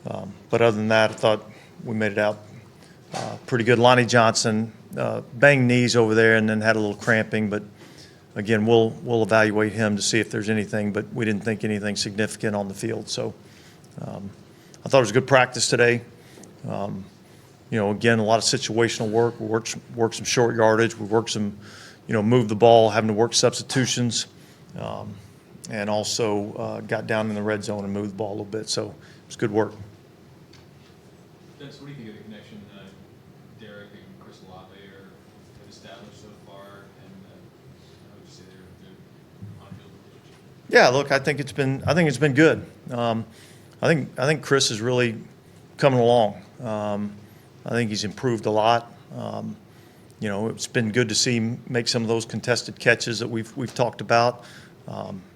But other than that, I thought we made it out pretty good. Lonnie Johnson banged knees over there and then had a little cramping, but again, we'll evaluate him to see if there's anything, but we didn't think anything significant on the field. So I thought it was a good practice today. Again, a lot of situational work. We worked some short yardage. We worked some, move the ball, having to work substitutions, and also got down in the red zone and moved the ball a little bit. So it was good work. Dennis, what do you think of the connection Derek and Chris Olave have established so far, and how would you say they're on-field relationship? Yeah, look, I think it's been good. I think Chris is really coming along. I think he's improved a lot. It's been good to see him make some of those contested catches that we've talked about.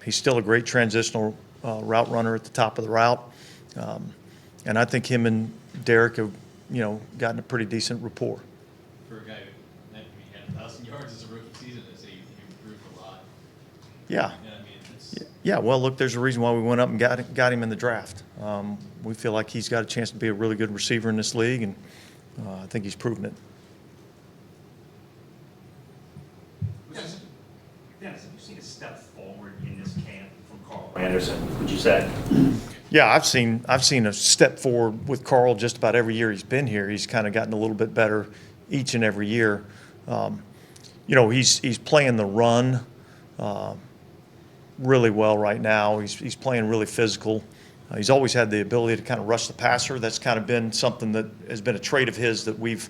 He's still a great transitional route runner at the top of the route, and I think him and Derek have gotten a pretty decent rapport. For a guy who had 1,000 yards as a rookie season, I'd say he improved a lot. Yeah. It's Yeah, well, look, there's a reason why we went up and got him in the draft. We feel like he's got a chance to be a really good receiver in this league, and I think he's proven it. Dennis, have you seen a step forward in this camp from Carl Anderson, would you say? Yeah, I've seen a step forward with Carl just about every year he's been here. He's kind of gotten a little bit better each and every year. He's playing the run really well right now. He's playing really physical. He's always had the ability to kind of rush the passer. That's kind of been something that has been a trait of his that we've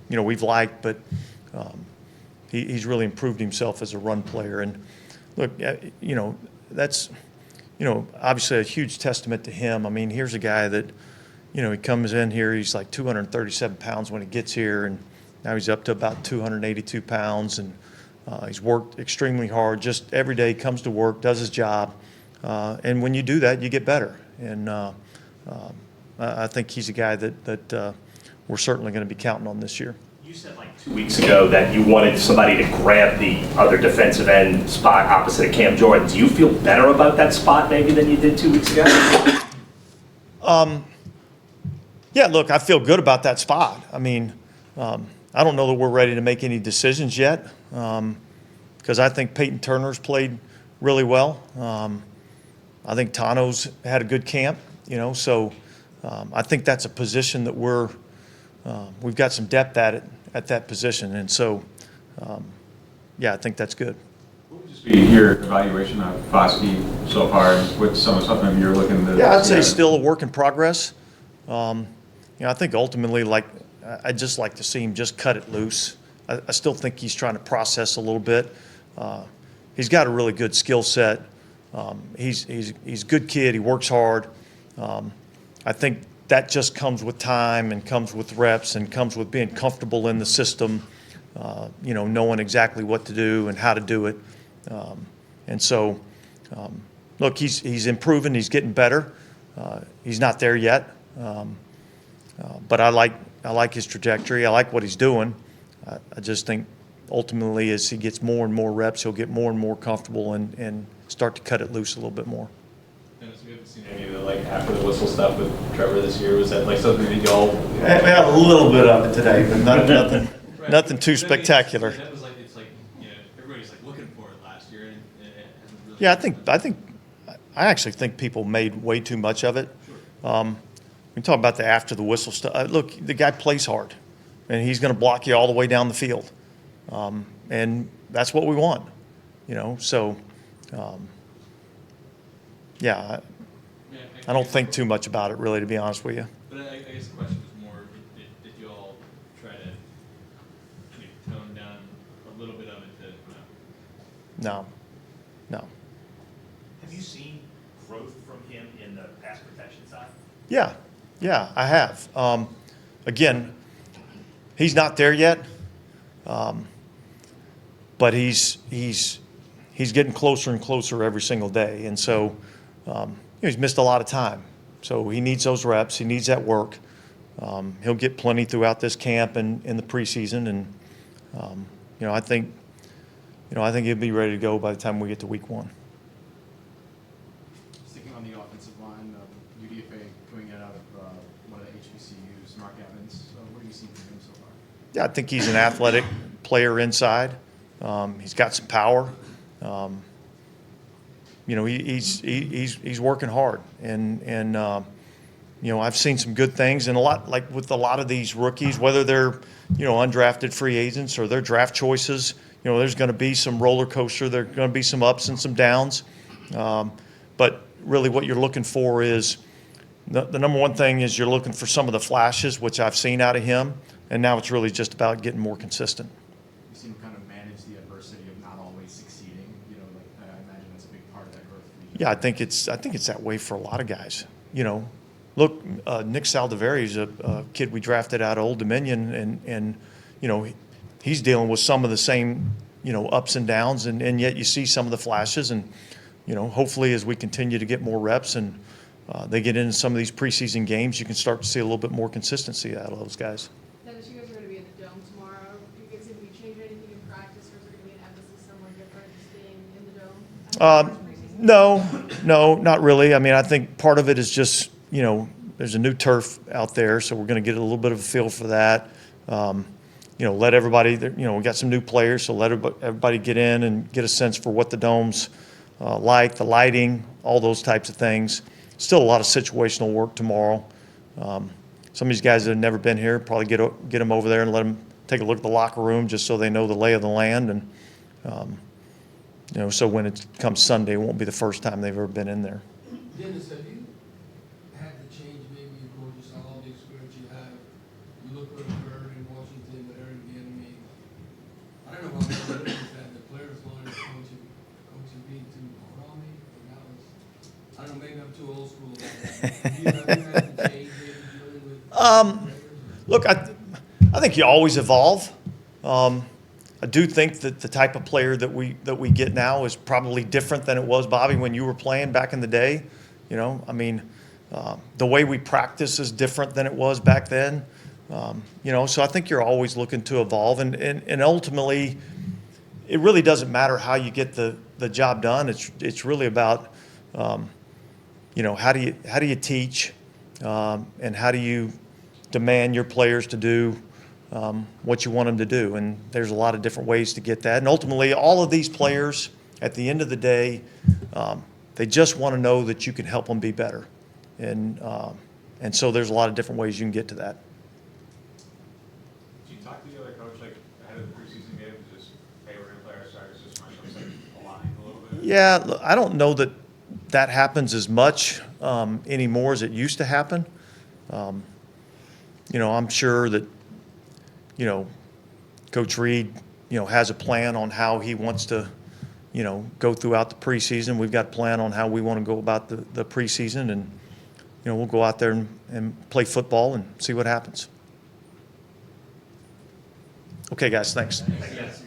liked, but he's really improved himself as a run player. And look, that's obviously a huge testament to him. I mean, here's a guy that he comes in here, he's like 237 pounds when he gets here, and now he's up to about 282 pounds, and he's worked extremely hard. Just every day he comes to work, does his job. And when you do that, you get better. And I think he's a guy that we're certainly going to be counting on this year. You said like 2 weeks ago that you wanted somebody to grab the other defensive end spot opposite of Cam Jordan. Do you feel better about that spot maybe than you did 2 weeks ago? Yeah, look, I feel good about that spot. I mean, I don't know that we're ready to make any decisions yet because I think Peyton Turner's played really well. I think Tano's had a good camp, so I think that's a position that we've got some depth at that position, and so I think that's good. What would just be your evaluation of Foskey so far? What's something you're looking to? Yeah, I'd say still a work in progress. I think ultimately, I'd just like to see him just cut it loose. I still think he's trying to process a little bit. He's got a really good skill set. He's a good kid. He works hard. I think that just comes with time and comes with reps and comes with being comfortable in the system, knowing exactly what to do and how to do it. And so, look, he's improving. He's getting better. He's not there yet, but I like his trajectory. I like what he's doing. I just think ultimately as he gets more and more reps, he'll get more and more comfortable and start to cut it loose a little bit more. Dennis, we haven't seen any of the after the whistle stuff with Trevor this year. Was that something that y'all? We had a little bit of it today, but nothing, right. Nothing too spectacular. That was it's everybody's looking for it last year, and it hasn't really. Yeah, I actually think people made way too much of it. Sure. We talk about the after the whistle stuff. Look, the guy plays hard, and he's going to block you all the way down the field, and that's what we want, So, I don't think too much about it, really, to be honest with you. But I guess the question was more: did you all try to tone down a little bit of it? No. Have you seen growth from him in the pass protection side? Yeah, I have. Again, he's not there yet, but he's getting closer and closer every single day, and so he's missed a lot of time. So he needs those reps. He needs that work. He'll get plenty throughout this camp and in the preseason, and I think he'll be ready to go by the time we get to week 1. Sticking on the offensive line, UDFA coming HBCUs, Mark Evans. What have you seen from him so far? Yeah, I think he's an athletic player inside. He's got some power. You know, he's working hard, and you know, I've seen some good things, and a lot, like with a lot of these rookies, whether they're, you know, undrafted free agents or their draft choices, you know, there's going to be some roller coaster. There's going to be some ups and some downs. But really what you're looking for is, the number one thing is you're looking for some of the flashes, which I've seen out of him, and now it's really just about getting more consistent. You've seen him kind of manage the adversity of not always succeeding. You know, like I imagine that's a big part of that growth for you. Yeah, I think it's that way for a lot of guys. You know, look, Nick Saldiveri is a kid we drafted out of Old Dominion, and you know, he's dealing with some of the same, you know, ups and downs, and yet you see some of the flashes, and you know, hopefully as we continue to get more reps and they get into some of these preseason games, you can start to see a little bit more consistency out of those guys. Dennis, you guys are going to be in the Dome tomorrow. Do you guys think we change anything in practice, or is there going to be an emphasis somewhere different, just being in the Dome? No, not really. I mean, I think part of it is just, you know, there's a new turf out there, so we're going to get a little bit of a feel for that. You know, let everybody, you know, we got some new players, so let everybody get in and get a sense for what the Dome's like, the lighting, all those types of things. Still a lot of situational work tomorrow. Some of these guys that have never been here, probably get them over there and let them take a look at the locker room just so they know the lay of the land. And, you know, so when it comes Sunday, it won't be the first time they've ever been in there. Dennis, have you had to change maybe your coaches, all the experience you have? You look at Bird in Washington with Eric Bieniemy. I don't know how much is that the players learn coaching being too hard on me. Or now it's, I don't know, maybe I'm too old school about that. Have you had to change maybe dealing with players? Look, I think you always evolve. I do think that the type of player that we get now is probably different than it was, Bobby, when you were playing back in the day. You know, I mean, the way we practice is different than it was back then. You know, so I think you're always looking to evolve, and ultimately, it really doesn't matter how you get the job done. It's really about, you know, how do you teach, and how do you demand your players to do what you want them to do. And there's a lot of different ways to get that. And ultimately, all of these players, at the end of the day, they just want to know that you can help them be better. And so there's a lot of different ways you can get to that. Did you talk to the other coach, like, ahead of the preseason game, just, hey, we're going to play our starters this much, like, align a little bit? Yeah, look, I don't know that happens as much anymore as it used to happen. You know, I'm sure that, you know, Coach Reed, you know, has a plan on how he wants to, you know, go throughout the preseason. We've got a plan on how we want to go about the preseason, and, you know, we'll go out there and play football and see what happens. Okay, guys, thanks. Thanks.